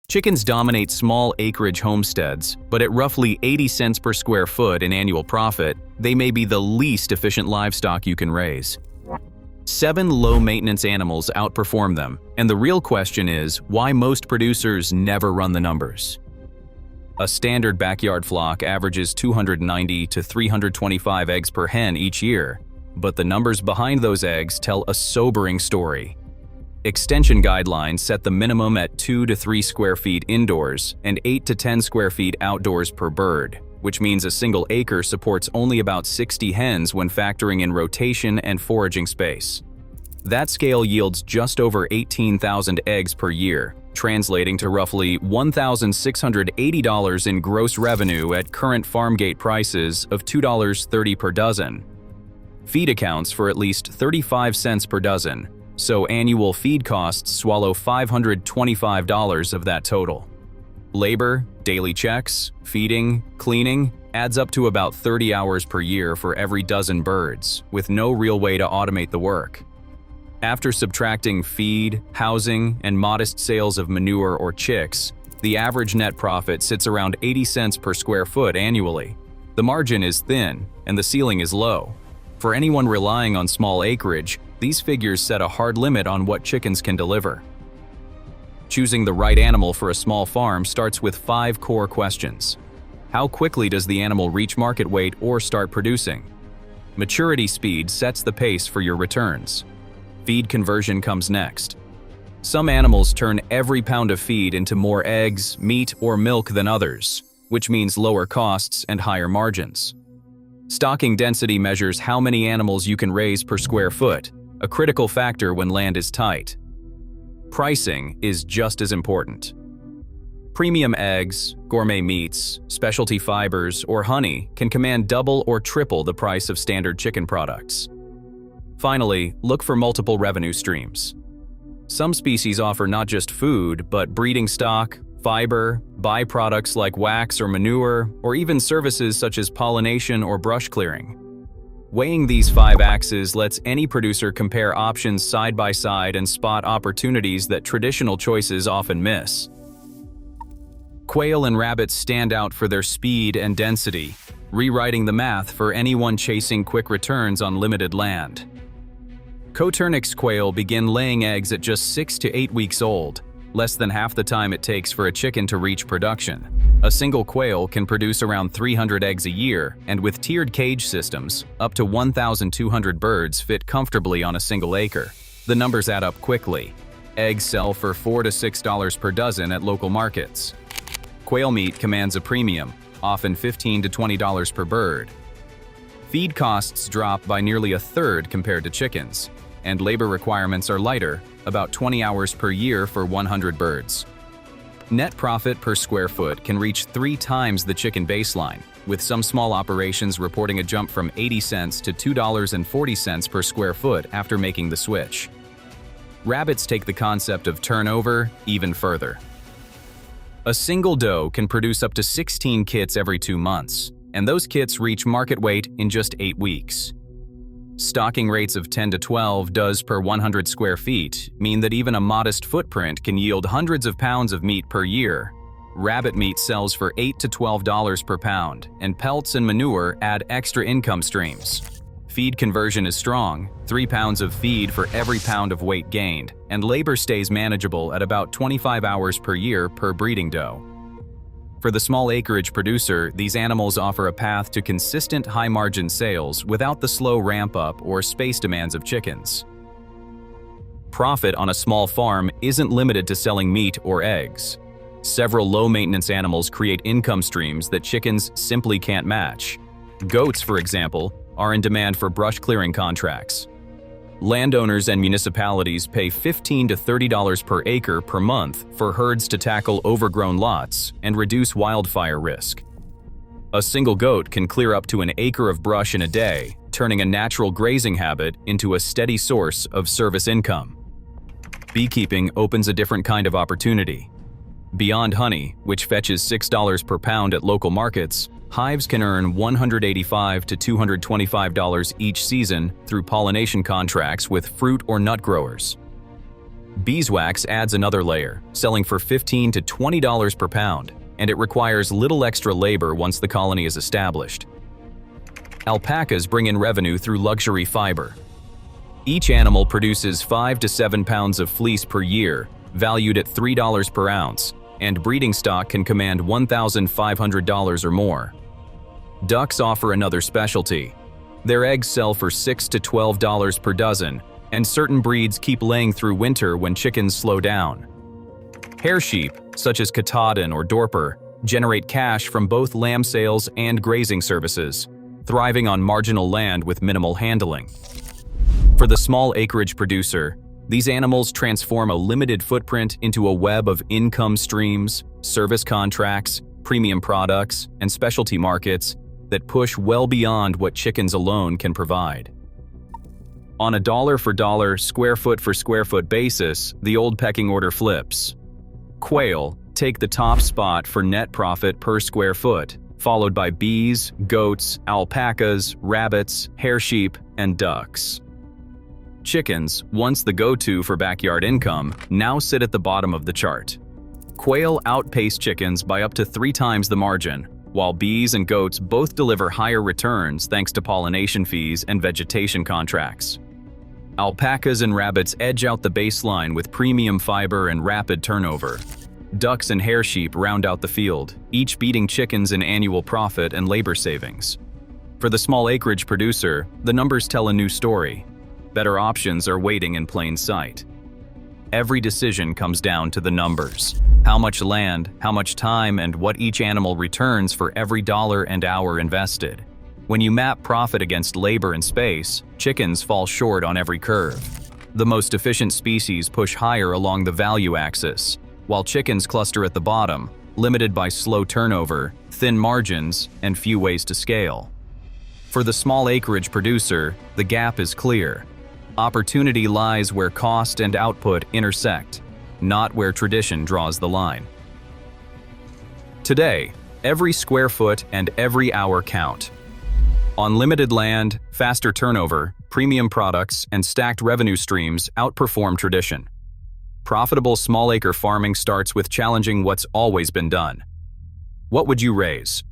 Chickens dominate small acreage homesteads, but at roughly 80 cents per square foot in annual profit, they may be the least efficient livestock you can raise. 7 low-maintenance animals outperform them, and the real question is why most producers never run the numbers. A standard backyard flock averages 290 to 325 eggs per hen each year, but the numbers behind those eggs tell a sobering story. Extension guidelines set the minimum at 2 to 3 square feet indoors and 8 to 10 square feet outdoors per bird, which means a single acre supports only about 60 hens when factoring in rotation and foraging space. That scale yields just over 18,000 eggs per year, translating to roughly $1,680 in gross revenue at current farm gate prices of $2.30 per dozen. Feed accounts for at least 35 cents per dozen, so annual feed costs swallow $525 of that total. Labor, daily checks, feeding, cleaning adds up to about 30 hours per year for every dozen birds, with no real way to automate the work. After subtracting feed, housing, and modest sales of manure or chicks, the average net profit sits around 80 cents per square foot annually. The margin is thin, and the ceiling is low. For anyone relying on small acreage, these figures set a hard limit on what chickens can deliver. Choosing the right animal for a small farm starts with 5 core questions. How quickly does the animal reach market weight or start producing? Maturity speed sets the pace for your returns. Feed conversion comes next. Some animals turn every pound of feed into more eggs, meat, or milk than others, which means lower costs and higher margins. Stocking density measures how many animals you can raise per square foot, a critical factor when land is tight. Pricing is just as important. Premium eggs, gourmet meats, specialty fibers, or honey can command double or triple the price of standard chicken products. Finally, look for multiple revenue streams. Some species offer not just food, but breeding stock, fiber, byproducts like wax or manure, or even services such as pollination or brush clearing. Weighing these 5 axes lets any producer compare options side by side and spot opportunities that traditional choices often miss. Quail and rabbits stand out for their speed and density, rewriting the math for anyone chasing quick returns on limited land. Coturnix quail begin laying eggs at just 6 to 8 weeks old, less than half the time it takes for a chicken to reach production. A single quail can produce around 300 eggs a year, and with tiered cage systems, up to 1,200 birds fit comfortably on a single acre. The numbers add up quickly. Eggs sell for $4 to $6 per dozen at local markets. Quail meat commands a premium, often $15 to $20 per bird. Feed costs drop by nearly a third compared to chickens, and labor requirements are lighter, about 20 hours per year for 100 birds. Net profit per square foot can reach 3 times the chicken baseline, with some small operations reporting a jump from 80 cents to $2.40 per square foot after making the switch. Rabbits take the concept of turnover even further. A single doe can produce up to 16 kits every 2 months, and those kits reach market weight in just 8 weeks. Stocking rates of 10 to 12 does per 100 square feet mean that even a modest footprint can yield hundreds of pounds of meat per year. Rabbit meat sells for $8 to $12 per pound, and pelts and manure add extra income streams. Feed conversion is strong, 3 pounds of feed for every pound of weight gained, and labor stays manageable at about 25 hours per year per breeding doe. For the small acreage producer, these animals offer a path to consistent high-margin sales without the slow ramp-up or space demands of chickens. Profit on a small farm isn't limited to selling meat or eggs. Several low-maintenance animals create income streams that chickens simply can't match. Goats, for example, are in demand for brush clearing contracts. Landowners and municipalities pay $15 to $30 per acre per month for herds to tackle overgrown lots and reduce wildfire risk. A single goat can clear up to an acre of brush in a day, turning a natural grazing habit into a steady source of service income. Beekeeping opens a different kind of opportunity. Beyond honey, which fetches $6 per pound at local markets, hives can earn $185 to $225 each season through pollination contracts with fruit or nut growers. Beeswax adds another layer, selling for $15 to $20 per pound, and it requires little extra labor once the colony is established. Alpacas bring in revenue through luxury fiber. Each animal produces 5 to 7 pounds of fleece per year, valued at $3 per ounce, and breeding stock can command $1,500 or more. Ducks offer another specialty. Their eggs sell for $6 to $12 per dozen, and certain breeds keep laying through winter when chickens slow down. Hair sheep, such as Katahdin or Dorper, generate cash from both lamb sales and grazing services, thriving on marginal land with minimal handling. For the small acreage producer, these animals transform a limited footprint into a web of income streams, service contracts, premium products, and specialty markets that push well beyond what chickens alone can provide. On a dollar for dollar, square foot for square foot basis, the old pecking order flips. Quail take the top spot for net profit per square foot, followed by bees, goats, alpacas, rabbits, hair sheep, and ducks. Chickens, once the go-to for backyard income, now sit at the bottom of the chart. Quail outpace chickens by up to 3 times the margin, while bees and goats both deliver higher returns thanks to pollination fees and vegetation contracts. Alpacas and rabbits edge out the baseline with premium fiber and rapid turnover. Ducks and hair sheep round out the field, each beating chickens in annual profit and labor savings. For the small acreage producer, the numbers tell a new story. Better options are waiting in plain sight. Every decision comes down to the numbers. How much land, how much time, and what each animal returns for every dollar and hour invested. When you map profit against labor and space, chickens fall short on every curve. The most efficient species push higher along the value axis, while chickens cluster at the bottom, limited by slow turnover, thin margins, and few ways to scale. For the small acreage producer, the gap is clear. Opportunity lies where cost and output intersect, not where tradition draws the line. Today, every square foot and every hour count. On limited land, faster turnover, premium products, and stacked revenue streams outperform tradition. Profitable small acre farming starts with challenging what's always been done. What would you raise?